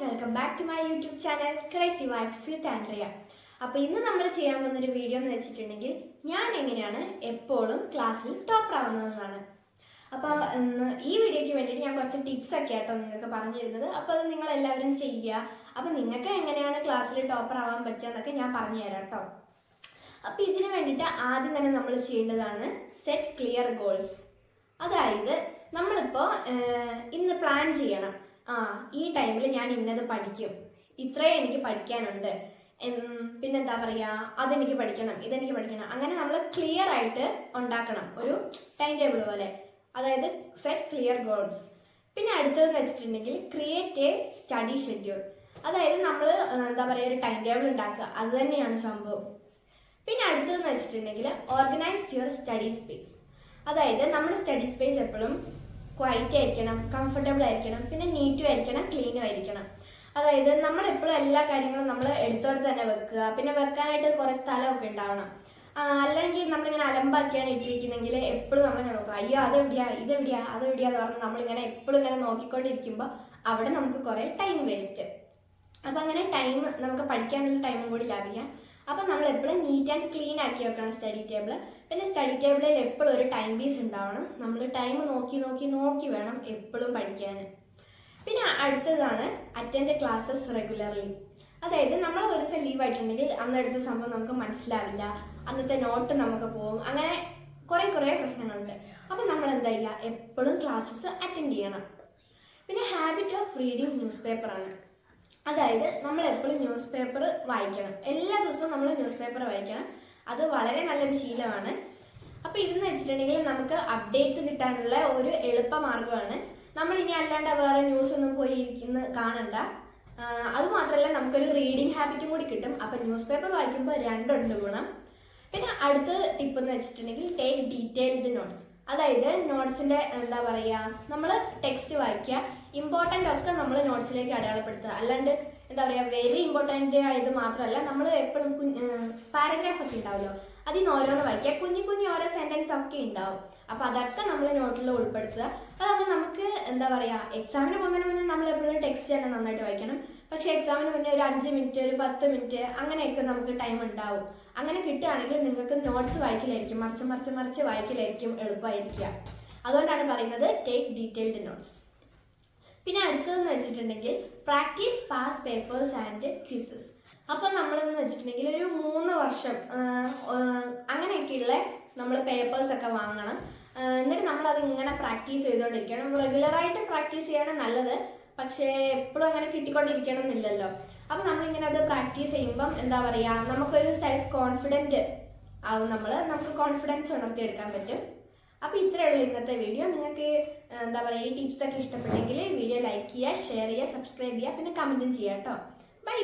Welcome back to my YouTube channel crazy vibes with Andrea. അപ്പോൾ ഇന്ന് നമ്മൾ ചെയ്യാൻ പോകുന്നൊരു വീഡിയോ എന്ന് വെച്ചിട്ടുണ്ടെങ്കിൽ ഞാൻ എങ്ങനെയാണ് എപ്പോഴും ക്ലാസ്സിൽ ടോപ്പർ ആവുന്നതെന്നാണ്. അപ്പോൾ ഈ വീഡിയോയ്ക്ക് വേണ്ടിയിട്ട് ഞാൻ കുറച്ച് ടിപ്സ് ഒക്കെ ആട്ടോ നിങ്ങൾക്ക് പറഞ്ഞു തരുന്നത്. അപ്പോൾ അത് നിങ്ങൾ എല്ലാവരും ചെയ്യുക. അപ്പോൾ നിങ്ങൾക്ക് എങ്ങനെയാണ് ക്ലാസ്സിൽ ടോപ്പർ ആവാൻ പറ്റുക എന്നൊക്കെ ഞാൻ പറഞ്ഞു തരാം കേട്ടോ. അപ്പോൾ ഇതിന് വേണ്ടിയിട്ട് ആദ്യം തന്നെ നമ്മൾ ചെയ്യേണ്ടതാണ് സെറ്റ് ക്ലിയർ ഗോൾസ്. അതായത് നമ്മളിപ്പോൾ ഇന്ന് പ്ലാൻ ചെയ്യണം, ഈ ടൈമിൽ ഞാൻ ഇന്നത് പഠിക്കും, ഇത്രയും എനിക്ക് പഠിക്കാനുണ്ട്, പിന്നെന്താ പറയുക, അതെനിക്ക് പഠിക്കണം, ഇതെനിക്ക് പഠിക്കണം. അങ്ങനെ നമ്മൾ ക്ലിയർ ആയിട്ട് ഉണ്ടാക്കണം ഒരു ടൈം ടേബിൾ പോലെ. അതായത് സെറ്റ് ക്ലിയർ ഗോൾസ്. പിന്നെ അടുത്തതെന്ന് വെച്ചിട്ടുണ്ടെങ്കിൽ ക്രിയേറ്റ് എ സ്റ്റഡി ഷെഡ്യൂൾ. അതായത് നമ്മൾ എന്താ പറയുക ഒരു ടൈം ടേബിൾ ഉണ്ടാക്കുക, അത് തന്നെയാണ് സംഭവം. പിന്നെ അടുത്തതെന്ന് വെച്ചിട്ടുണ്ടെങ്കിൽ ഓർഗനൈസ് യുവർ സ്റ്റഡി സ്പേസ്. അതായത് നമ്മുടെ സ്റ്റഡി സ്പേസ് എപ്പോഴും ക്വൈറ്റ് ആയിരിക്കണം, കംഫർട്ടബിൾ ആയിരിക്കണം, പിന്നെ നീറ്റും ആയിരിക്കണം, ക്ലീനും ആയിരിക്കണം. അതായത് നമ്മളെപ്പോഴും എല്ലാ കാര്യങ്ങളും നമ്മൾ എടുത്തോടെ തന്നെ വെക്കുക. പിന്നെ വെക്കാനായിട്ട് കുറേ സ്ഥലമൊക്കെ ഉണ്ടാവണം. അല്ലെങ്കിൽ നമ്മളിങ്ങനെ അലമ്പാക്കിയാണ് ഇട്ടിരിക്കുന്നെങ്കിൽ എപ്പോഴും നമ്മളിങ്ങനെ നോക്കുക, അയ്യോ അതെവിടെയാ ഇതെവിടെയാ അതെവിടെയാന്ന് പറഞ്ഞ് നമ്മളിങ്ങനെ എപ്പോഴും ഇങ്ങനെ നോക്കിക്കൊണ്ടിരിക്കുമ്പോൾ അവിടെ നമുക്ക് കുറേ ടൈം വേസ്റ്റ്. അപ്പോൾ അങ്ങനെ ടൈം നമുക്ക് പഠിക്കാനുള്ള ടൈമും കൂടി ലാഭിക്കാം. അപ്പം നമ്മൾ എപ്പോഴും നീറ്റ് ആൻഡ് ക്ലീൻ ആക്കി വെക്കണം സ്റ്റഡി ടേബിൾ. പിന്നെ സ്റ്റഡി ടേബിളിൽ എപ്പോഴും ഒരു ടൈം പീസ് ഉണ്ടാവണം. നമ്മൾ ടൈം നോക്കി വേണം എപ്പോഴും പഠിക്കാൻ. പിന്നെ അടുത്തതാണ് അറ്റൻഡ് ക്ലാസ്സസ് റെഗുലർലി. അതായത് നമ്മൾ ഒരു ദിവസം ലീവ് ആയിട്ടുണ്ടെങ്കിൽ അന്നെടുത്ത സംഭവം നമുക്ക് മനസ്സിലാവില്ല, അന്നത്തെ നോട്ട് നമുക്ക് പോകും, അങ്ങനെ കുറേ പ്രശ്നങ്ങളുണ്ട്. അപ്പം നമ്മൾ എന്താ ചെയ്യുക, എപ്പോഴും ക്ലാസ്സസ് അറ്റൻഡ് ചെയ്യണം. പിന്നെ ഹാബിറ്റ് ഓഫ് റീഡിങ് ന്യൂസ് പേപ്പറാണ്. അതായത് നമ്മൾ എപ്പോഴും ന്യൂസ് പേപ്പർ വായിക്കണം. എല്ലാ ദിവസവും നമ്മൾ ന്യൂസ് പേപ്പർ വായിക്കണം. അത് വളരെ നല്ലൊരു ശീലമാണ്. അപ്പോൾ ഇതെന്ന് വെച്ചിട്ടുണ്ടെങ്കിൽ നമുക്ക് അപ്ഡേറ്റ്സ് കിട്ടാനുള്ള ഒരു എളുപ്പമാർഗ്ഗമാണ്. നമ്മളിനി അല്ലാണ്ട് വേറെ ന്യൂസ് ഒന്നും പോയി ഇരിക്കുന്ന കാണണ്ട. അതുമാത്രമല്ല നമുക്കൊരു റീഡിങ് ഹാബിറ്റും കൂടി കിട്ടും. അപ്പോൾ ന്യൂസ് പേപ്പർ വായിക്കുമ്പോൾ രണ്ടുണ്ട് ഗുണം. പിന്നെ അടുത്ത ടിപ്പ് എന്ന് വെച്ചിട്ടുണ്ടെങ്കിൽ ടേക്ക് ഡീറ്റെയിൽഡ് നോട്ട്സ്. അതായത് നോട്ട്സിൻ്റെ എന്താ പറയുക, നമ്മൾ ടെക്സ്റ്റ് വായിക്കുക, ഇമ്പോർട്ടൻ്റ് ഒക്കെ നമ്മൾ നോട്ട്സിലേക്ക് അടയാളപ്പെടുത്തുക. അല്ലാണ്ട് എന്താ പറയുക വെരി ഇമ്പോർട്ടൻ്റ് ആയത് മാത്രമല്ല, നമ്മൾ എപ്പോഴും പാരഗ്രാഫ് ഒക്കെ ഉണ്ടാവുമല്ലോ, അതിൽ നിന്ന് ഓരോന്ന് വായിക്കുക. കുഞ്ഞു ഓരോ സെൻറ്റൻസ് ഒക്കെ ഉണ്ടാവും. അപ്പോൾ അതൊക്കെ നമ്മൾ നോട്ടിൽ ഉൾപ്പെടുത്തുക. അതാകുമ്പോൾ നമുക്ക് എന്താ പറയുക എക്സാമിന് പോകുന്നതിന് മുന്നേ നമ്മൾ എപ്പോഴും ടെക്സ്റ്റ് തന്നെ നന്നായിട്ട് വായിക്കണം. പക്ഷേ എക്സാമിന് മുന്നേ ഒരു 5 മിനിറ്റ് ഒരു 10 മിനിറ്റ് അങ്ങനെയൊക്കെ നമുക്ക് ടൈം ഉണ്ടാവും. അങ്ങനെ കിട്ടുകയാണെങ്കിൽ നിങ്ങൾക്ക് നോട്ട്സ് വായിക്കലായിരിക്കും, മറിച്ച് വായിക്കലായിരിക്കും എളുപ്പമായിരിക്കുക. അതുകൊണ്ടാണ് പറയുന്നത് ടേക്ക് ഡീറ്റെയിൽഡ് നോട്ട്സ്. പിന്നെ അടുത്തതെന്ന് വെച്ചിട്ടുണ്ടെങ്കിൽ practice pass papers and quizzes. അപ്പോൾ നമ്മളെന്ന് വെച്ചിട്ടുണ്ടെങ്കിൽ ഒരു 3 വർഷം അങ്ങനെയൊക്കെയുള്ള നമ്മൾ പേപ്പേഴ്സൊക്കെ വാങ്ങണം. എന്നിട്ട് നമ്മളത് ഇങ്ങനെ പ്രാക്ടീസ് ചെയ്തുകൊണ്ടിരിക്കണം. റെഗുലറായിട്ട് പ്രാക്ടീസ് ചെയ്യാണ് നല്ലത്, പക്ഷേ എപ്പോഴും അങ്ങനെ കിട്ടിക്കൊണ്ടിരിക്കണം എന്നില്ലല്ലോ. അപ്പോൾ നമ്മളിങ്ങനെ അത് പ്രാക്ടീസ് ചെയ്യുമ്പം എന്താ പറയുക നമുക്കൊരു സെൽഫ് കോൺഫിഡൻറ്റ് ആവും. നമുക്ക് കോൺഫിഡൻസ് വളർത്തിയെടുക്കാൻ പറ്റും. അപ്പോൾ ഇത്രയേ ഉള്ളൂ ഇന്നത്തെ വീഡിയോ. നിങ്ങൾക്ക് എന്താ പറയുക ഈ ടിപ്സൊക്കെ ഇഷ്ടപ്പെട്ടെങ്കിൽ വീഡിയോ ലൈക്ക് ചെയ്യുക, ഷെയർ ചെയ്യുക, സബ്സ്ക്രൈബ് ചെയ്യുക, പിന്നെ കമൻറ്റും ചെയ്യുക കേട്ടോ. ബൈ.